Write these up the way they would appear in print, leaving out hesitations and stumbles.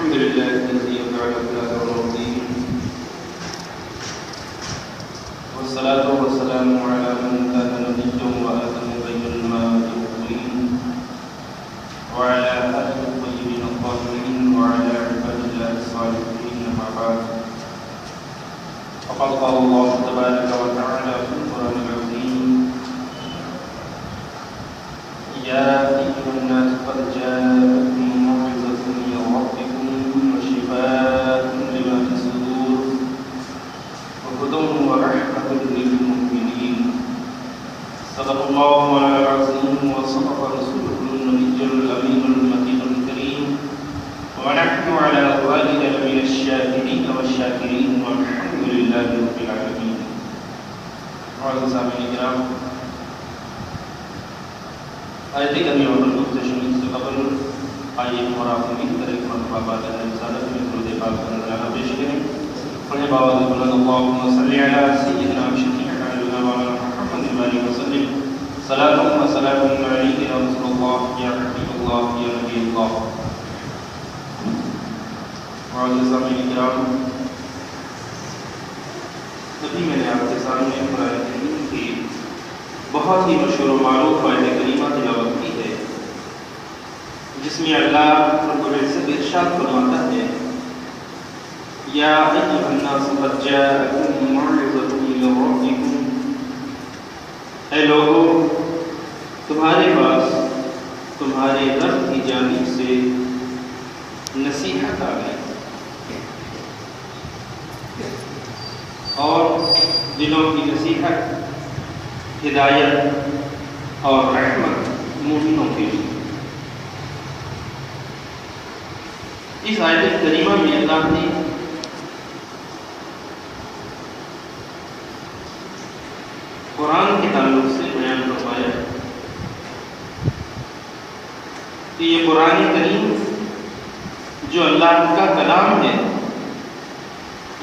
الحمد لله الذي جعل الناس راضين والصلاة والسلام على من كان نبيا وآدم بين ما تقولين وعلى آله الطيبين الطاهرين وعلى عباد الله الصالحين أما بعد فقد قال الله تبارك وتعالى في القرآن العظيم يا أيها الناس قد جاءتكم موعظة من ربكم وشفاء لما في الصدور وهدى ورحمة للمؤمنين صدق الله مولانا العظيم وصدق رسوله النبي الأمين المكين الكريم ونحن على ذلك لمن الشاكرين والشاكرين والحمد لله رب العالمين. معزز سامعین کرام، آیت کریمہ پر گفتگو شروع سے قبل آئیے ہمارا امید کریں کہ مرتبہ بات رسالت میں درود پاک کا نذرانہ پیش کریں. پڑھیں باوجود بلند اللہم صلی علی سیدنا شفیعنا مولانا محمد وآلہ وسلم صلاۃ و سلام علیک یا رسول اللہ یا حبیب اللہ یا نبی اللہ. معزز سامعین کرام، ابھی میں نے آپ کے سامنے قرآن کریم کی بہت ہی مشہور و معروف آیت کریمہ تلاوت کی ہے، جس میں اللہ رب العزت ارشاد فرماتا ہے یا ایھا الناس قد جاءکم موعظۃ من ربکم، اے لوگوں تمہارے پاس تمہارے رب کی جانب سے نصیحت آ گئی اور دلوں کی نصیحت، ہدایت اور رحمت مومنوں کے لیے. اس آیت کریمہ میں اللہ نے قرآن کے تعلق سے بیان فرمایا کہ یہ قرآن کریم جو اللہ کا کلام ہے،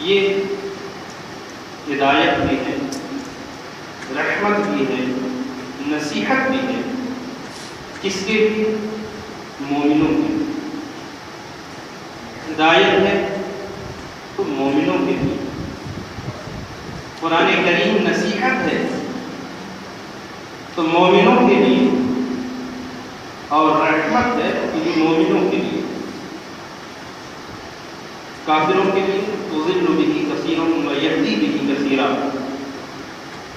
یہ ہدایت بھی ہے، رحمت بھی ہے، نصیحت بھی ہے. کس کے لیے؟ مومنوں کے لیے. ہدایت ہے تو مومنوں کے لیے. قرآن کریم نصیحت ہے تو مومنوں کے لیے، اور رحمت ہے یہ مومنوں کے لیے. کافروں کے لیے تضل به کثیرا ویہدی به کثیرا.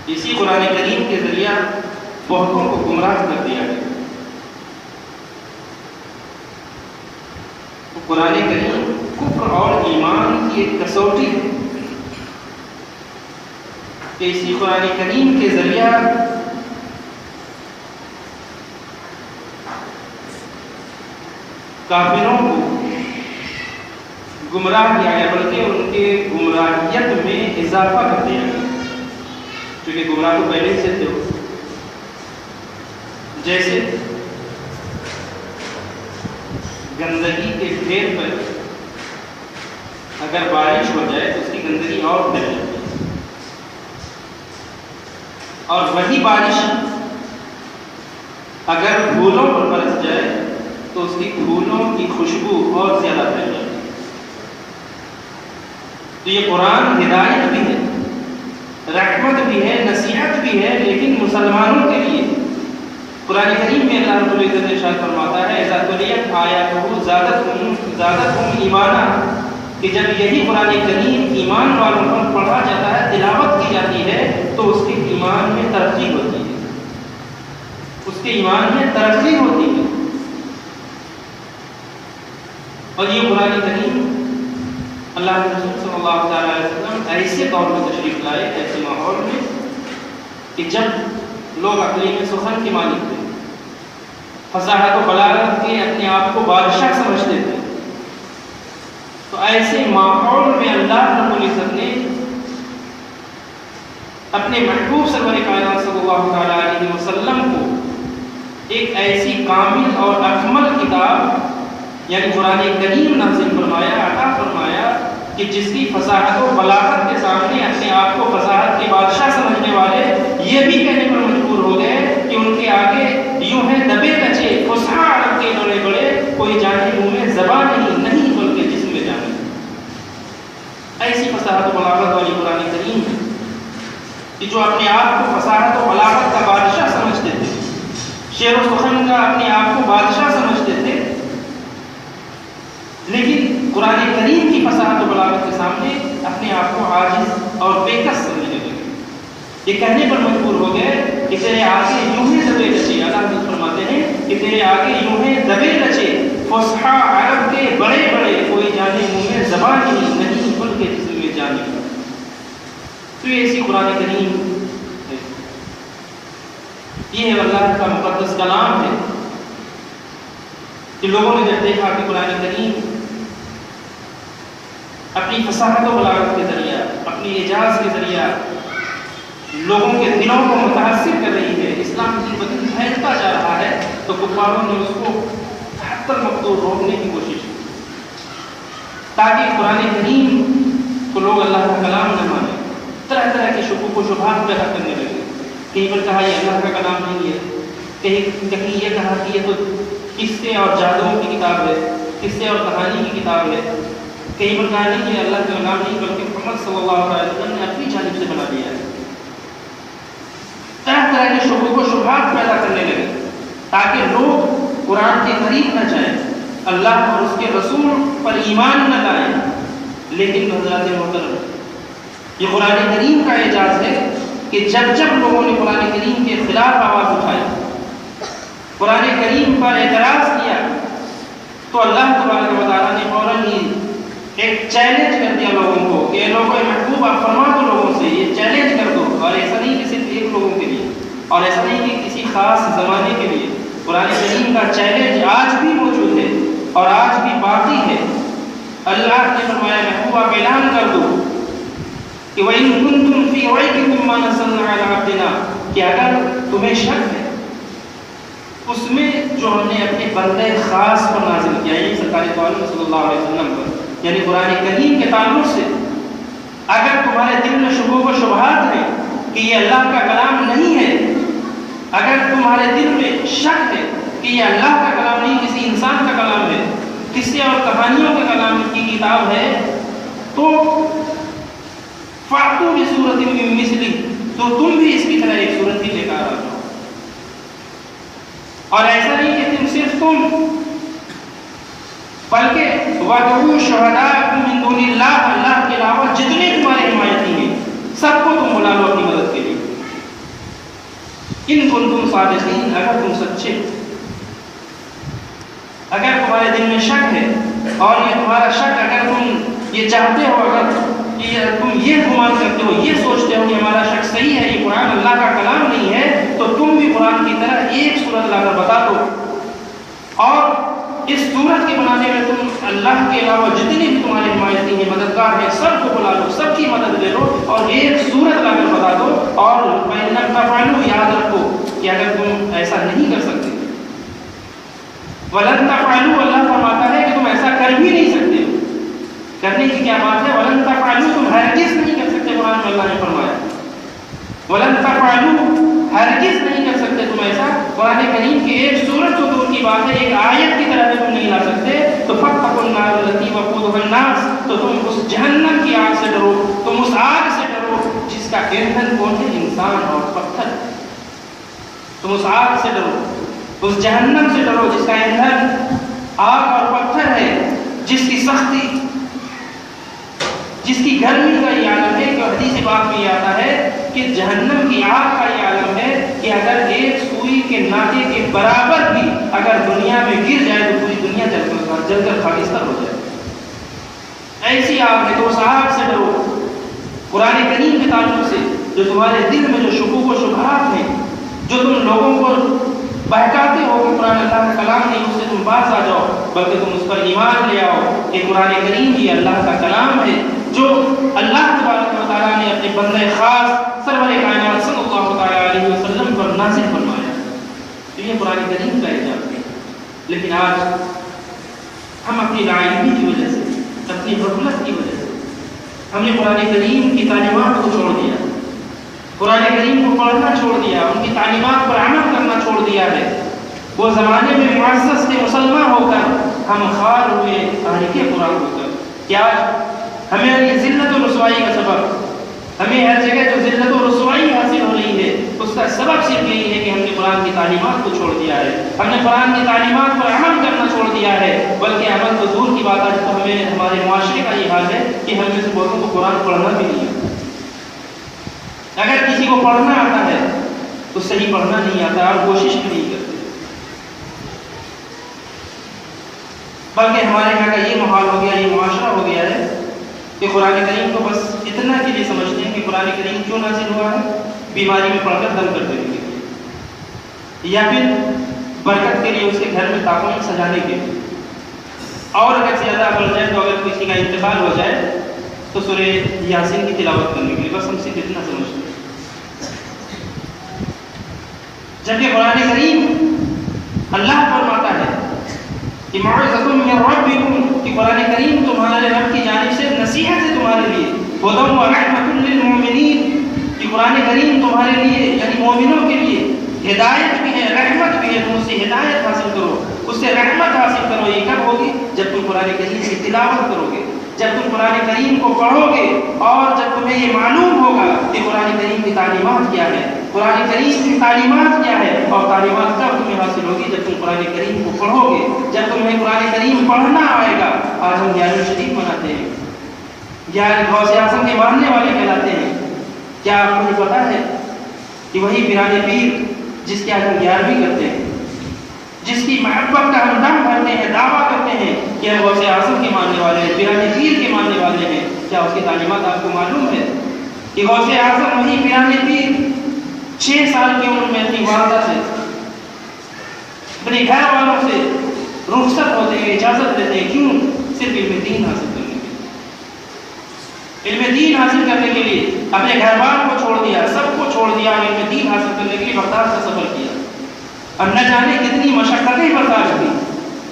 اسی قرآن کریم کے ذریعہ بہتوں کو گمراہ کر دیا گیا. قرآن کریم کفر اور ایمان کی ایک کسوٹی ہے کہ اسی قرآن کریم کے ذریعہ کافروں کو گمراہ کیا گیا، بلکہ ان کے گمراہیت میں اضافہ کر دیا گیا، کیونکہ گمراہ تو پہلے سے تھے. جیسے گندگی کے ڈھیر پر اگر بارش ہو جائے تو اس کی گندگی اور پھیل جاتی ہے، اور وہی بارش اگر پھولوں پر برس جائے تو اس کی پھولوں کی خوشبو اور زیادہ پھیل جاتی ہے. تو یہ قرآن ہدایت بھی ہے، رحمت بھی ہے، نصیحت بھی ہے، لیکن مسلمانوں کے لیے. قرآن کریم میں اللہ رب العزت ارشاد فرماتا ہے اذا تلیت آیاتہ زادتہم ایمانا، کہ جب یہی قرآن کریم ایمان والوں پر پڑھا جاتا ہے، تلاوت کی جاتی ہے، تو اس کے ایمان میں ترقی ہوتی ہے، اس کے ایمان میں ترقی ہوتی ہے. اور یہ قرآن کریم اللہ کے رسول صلی اللہ علیہ وسلم ایسے دور میں تشریف لائے، ایسے ماحول میں کہ جب لوگ عقلی میں سخن کے مالک تھے، فصاحت و بلاغت کے اپنے آپ کو بادشاہ سمجھتے تھے. تو ایسے ماحول میں اللہ رب العزت نے اپنے محبوب سرور کائنات صلی اللہ علیہ وسلم کو ایک ایسی کامل اور اکمل کتاب یعنی قرآن کریم نازل فرمایا، عطا فرمایا کہ جس کی فصاحت و بلاغت کے سامنے اپنے آپ کو فصاحت کے بادشاہ سمجھنے والے یہ بھی کہنے پر مجبور ہو گئے کہ ان کے آگے یوں ہیں دبے کچے فصاح عرب کے بڑے بڑے، کوئی جانے منہ میں زبان نہیں بلکہ جس کہ جو اپنے آپ کو فصاحت و بلاغت کا بادشاہ سمجھتے تھے، شعر و سخن کا اپنے آپ کو بادشاہ سمجھتے تھے، لیکن قرآن کریم کی فصاحت و بلاغت کے سامنے اپنے آپ کو عاجز اور بے کس سمجھنے لگے، یہ کہنے پر مجبور ہو گئے کہ تیرے آگے یوں ہی دبے رچے، اللہ فرماتے ہیں کہ تیرے آگے یوں ہی دبے رچے فصحا عرب کے بڑے بڑے، کوئی جانے منہ میں زبان ہی نہیں ان کے جسم میں جانے کا۔ تو یہ اسی قرآن کریم ہے، یہ اللہ کا مقدس کلام ہے کہ لوگوں نے جب دیکھا کہ قرآن کریم اپنی فصاحت و بلاغت کے ذریعہ، اپنی اعجاز کے ذریعہ لوگوں کے دلوں کو متاثر کر رہی ہے، اسلام کی بدن پھیلتا جا رہا ہے، تو کفاروں نے اس کو حتی المقدور روکنے کی کوشش کی تاکہ قرآن کریم کو لوگ اللہ کا کلام نہ مانیں، طرح طرح کے شکوک و شبہات پیدا کرنے لگے۔ کہیں پر کہا یہ اللہ کا کلام نہیں ہے، کہیں یہ کہا کہ یہ تو قصے اور جادوؤں کی کتاب ہے، قصے اور کہانی کی کتاب ہے، کہیں پر کہا نہیں کہ اللہ کا کلام نہیں بلکہ محمد صلی اللہ علیہ وسلم نے اپنی جانب سے بنا دیا ہے۔ طرح طرح کے شکوک و شبہات پیدا کرنے لگے تاکہ لوگ قرآن کے قریب نہ جائیں، اللہ اور اس کے رسول پر ایمان نہ لائیں۔ لیکن حضرات محترم، یہ قرآن کریم کا اعجاز ہے کہ جب جب لوگوں نے قرآن کریم کے خلاف آواز اٹھائی، قرآن کریم پر اعتراض کیا، تو اللہ تبارک و تعالیٰ نے فوراً ہی ایک چیلنج کر دیا لوگوں کو کہ لوگوں محبوب آپ فرما دو لوگوں سے، یہ چیلنج کر دو۔ اور ایسا نہیں کہ صرف ایک لوگوں کے لیے، اور ایسا نہیں کہ کسی خاص زمانے کے لیے، قرآن کریم کا چیلنج آج بھی موجود ہے اور آج بھی باقی ہے۔ اللہ نے فرمایا محبوب آپ اعلان کر دو کہ وَإِن كُنتُمْ فِي رَيْبٍ مِّمَّا نَزَّلْنَا عَلَىٰ عَبْدِنَا، کہ اگر تمہیں شک ہے اس میں جو ہم نے اپنے بندے خاص پر نازل کیا، یعنی سرکار دو عالم صلی اللہ علیہ وسلم پر، یعنی قرآن کریم کے تعلق سے اگر تمہارے دل میں شکوک و شبہات ہیں کہ یہ اللہ کا کلام نہیں ہے، اگر تمہارے دل میں شک ہے کہ یہ اللہ کا کلام نہیں کسی انسان کا کلام ہے، قصے اور کہانیوں کے کلام کی کتاب ہے، تو فَأْتُوا بِسُورَةٍ مِّن مِّثْلِهِ، تو تم بھی اس کی طرح ایک سورت ہی لے کر آ جاؤ۔ اور ایسا نہیں کہ تم صرف تم، بلکہ وَادْعُوا شُهَدَاءَكُم مِّن دُونِ اللَّهِ، اللہ کے علاوہ جتنے تمہارے حمایتی ہیں سب کو تم بلا لو اپنی مدد کے لیے۔ ان کنتم صادقین، اگر تم سچے، اگر تمہارے دل میں شک ہے اور یہ تمہارا شک اگر تم یہ چاہتے ہو، اگر تم یہ گمان کرتے ہو، یہ سوچتے ہو کہ ہمارا شک صحیح ہے، یہ قرآن اللہ کا کلام نہیں ہے، تو تم بھی قرآن کی طرح ایک سورت لا کر بتا دو، اور اس سورت کے بنانے میں تم اللہ کے علاوہ جتنے بھی تمہارے حمایتی ہیں، مددگار ہیں، سب کو بلا لو، سب کی مدد لے لو اور ایک سورت لا کر بتا دو۔ اور فَإِن لَّمْ تَفْعَلُوا، یاد رکھو کہ اگر تم ایسا نہیں کر سکتے، وَلَن تَفْعَلُوا، اللہ فرماتا ہے کہ تم ایسا کر بھی نہیں سکتے، کرنے کی کیا بات ہے، وَلَن تَفْعَلُوا، تم ہرگز نہیں کر سکتے، قرآن میں اللہ نے فرمایا وَلَن تَفْعَلُوا، ہرگز نہیں کر سکتے تم ایسا، قرآن کریم کی ایک سورت تو دور کی بات ہے، ایک آیت کی طرح بھی تم نہیں لا سکتے، تو فَاتَّقُوا النَّارَ الَّتِي وَقُودُهَا النَّاسُ، تو تم اس جہنم کی آگ سے ڈرو، تم اس آگ سے ڈرو جس کا ایندھن کون ہے، انسان اور پتھر، تم اس آگ سے ڈرو، اس جہنم سے ڈرو جس کا ایندھن آگ اور پتھر ہے، جس کی سختی، جس کی گرمی کا یہ عالم ہے، کہ حدیث پاک میں یہ آتا ہے کہ جہنم کی آگ کا یہ عالم ہے کہ اگر ایک سوئی کے ناطے کے برابر بھی اگر دنیا میں گر جائے تو پوری دنیا جل کر خاکستر ہو جائے، ایسی آگ ہے۔ تو اس آگ سے ڈرو، قرآن کریم کے تعلق سے جو تمہارے دل میں جو شکوک و شبہات ہیں، جو تم لوگوں کو بہکاتے ہو کہ قرآن اللہ کا کلام نہیں، اس سے تم باز آ جاؤ، بلکہ تم اس پر ایمان لے آؤ کہ قرآن کریم یہ اللہ کا کلام ہے جو اللہ تبارک و تعالیٰ نے اپنے بندے خاص سرور کائنات صلی اللہ تعالیٰ علیہ وسلم پر نازل فرمایا۔ تو یہ قرآن کریم کا اعجاز ہے۔ لیکن آج ہم اپنی ناعلمی کی وجہ سے، اپنی غفلت کی وجہ سے، ہم نے قرآن کریم کی تعلیمات کو چھوڑ دیا، قرآن کریم کو پڑھنا چھوڑ دیا، ان کی تعلیمات پر عمل کرنا چھوڑ دیا ہے۔ وہ زمانے میں معزز کے مسلمان ہو کر ہم خوار ہوئے تاریخ قرآن ہو کر، کیا ہمیں ذلت و رسوائی کا سبب ہمیں ہر جگہ جو ذلت و رسوائی حاصل ہو رہی ہے اس کا سبب صرف یہی ہے کہ ہم نے قرآن کی تعلیمات کو چھوڑ دیا ہے، ہم نے قرآن کی تعلیمات پر عمل کرنا چھوڑ دیا ہے، بلکہ عمل تو دور کی بات ہے، تو ہمیں ہمارے معاشرے کا یہ حال ہے کہ ہم میں سے بہتوں کو قرآن پڑھنا بھی نہیں آتا۔ اگر کسی کو پڑھنا آتا ہے تو صحیح پڑھنا نہیں آتا اور کوشش بھی نہیں کرتے، بلکہ ہمارے یہاں کا یہ ماحول ہو گیا، یہ معاشرہ ہو گیا ہے کہ قرآن کریم کو بس اتنا کے لیے سمجھتے ہیں کہ قرآن کریم کیوں نازل ہوا ہے؟ بیماری میں پڑھ کر دم کر دینے کے لیے، یا پھر برکت کے لیے اس کے گھر میں تاکوں سجانے کے لیے، اور اگر زیادہ بڑھ جائے تو اگر کسی کا انتقال ہو جائے تو سورہ یاسین کی تلاوت کرنے کے لیے، بس ہم صرف اتنا سمجھتے ہیں۔ جبکہ قرآن کریم اللہ فرماتا ہے کہ موعظۃ من ربکم، کہ قرآن کریم تمہارے رب کی جانب سے نصیحت ہے تمہارے لیے، ھدی و رحمۃ للمؤمنین، کہ قرآن کریم تمہارے لیے یعنی مومنوں کے لیے ہدایت بھی ہے، رحمت بھی ہے، تم اس سے ہدایت حاصل کرو، اس سے رحمت حاصل کرو۔ یہ کب ہوگی؟ جب تم قرآن کریم کی تلاوت کرو گے، جب تم قرآن کریم کو پڑھو گے، اور جب تمہیں یہ معلوم ہوگا کہ قرآن کریم کی تعلیمات کیا ہے، قرآن کریم کی تعلیمات کیا ہے، اور تعلیمات کب تمہیں حاصل ہوگی؟ جب تم قرآن کریم کو پڑھو گے، جب تمہیں قرآن کریم پڑھنا آئے گا۔ آج ہم 11ویں شریف مناتے ہیں، غوث اعظم کے ماننے والے کہلاتے ہیں۔ کیا آپ کو پتا ہے کہ وہی پیران پیر جس کے آج ہم 11ویں کرتے ہیں، جس کی محبت کا ہم دم بھرتے ہیں، دعویٰ کرتے ہیں کہ ہم غوث اعظم کے ماننے والے ہیں، پیران پیر کے ماننے والے ہیں، کیا اس کی تعلیمات آپ کو معلوم ہے کہ غوث اعظم وہی پیران پیر 6 سال کی عمر میں اپنی والدہ سے، اپنے گھر والوں سے رخصت ہوتے ہوئے اجازت لیتے ہیں؟ کیوں؟ صرف علم دین حاصل کرنے کے لیے، علم دین حاصل کرنے کے لیے اپنے گھر بار کو چھوڑ دیا، سب کو چھوڑ دیا، اور علم دین حاصل کرنے کے لیے بغداد کا سفر کیا، اور نہ جانے کتنی مشقتیں برداشت کی،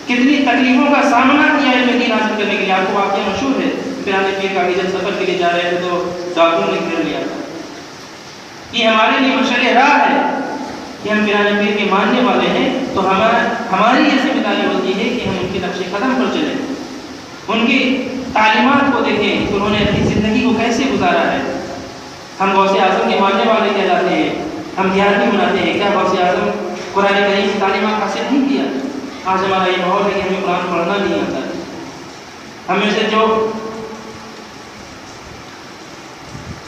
کتنی تکلیفوں کا سامنا کیا علم دین حاصل کرنے کے لیے۔ آپ کو واقعہ مشہور ہے پیران پیر کا کہ جب سفر کے لیے جا رہے تھے تو ڈاکوؤں نے گھیر لیا تھا۔ یہ ہمارے لیے مشعل راہ ہے کہ ہم پیران پیر کے ماننے والے ہیں، تو ہماری یہ ذمہ داری ہوتی ہے کہ ہم ان کے نقش قدم پر چلیں، ان کی تعلیمات کو دیکھیں کہ انہوں نے اپنی زندگی کو کیسے گزارا ہے۔ ہم غوث اعظم کے ماننے والے کہلاتے ہیں، ہم 11ویں مناتے ہیں، کیا غوث اعظم قرآن کریم کی تعلیمات حاصل نہیں کیا؟ آج ہمارا یہ ماحول ہے کہ ہمیں قرآن پڑھنا نہیں آتا ہے، ہمیں سے جو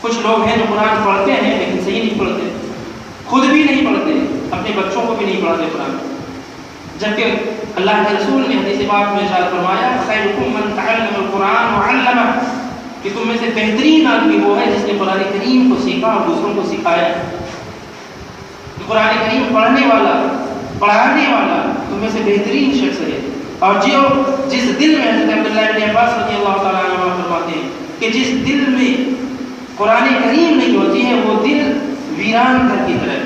کچھ لوگ ہیں جو قرآن پڑھتے ہیں لیکن صحیح نہیں پڑھتے، خود بھی نہیں پڑھتے، اپنے بچوں کو بھی نہیں پڑھاتے قرآن، جبکہ اللہ کے رسول نے حدیث پاک میں ارشاد فرمایا خیرکم من تعلم القرآن وعلمہ، کہ تم میں سے بہترین آدمی وہ ہے جس نے قرآن کریم کو سیکھا اور دوسروں کو سکھایا۔ قرآن کریم پڑھنے والا، پڑھانے والا تم میں سے بہترین شخص ہے۔ اور جس دل میں، حضرت عبداللہ بن عباس رضی اللہ تعالیٰ عنہ فرماتے ہیں کہ جس دل میں قرآن کریم نہیں ہوتی ہے وہ دل ویران گھر کی طرح ہے،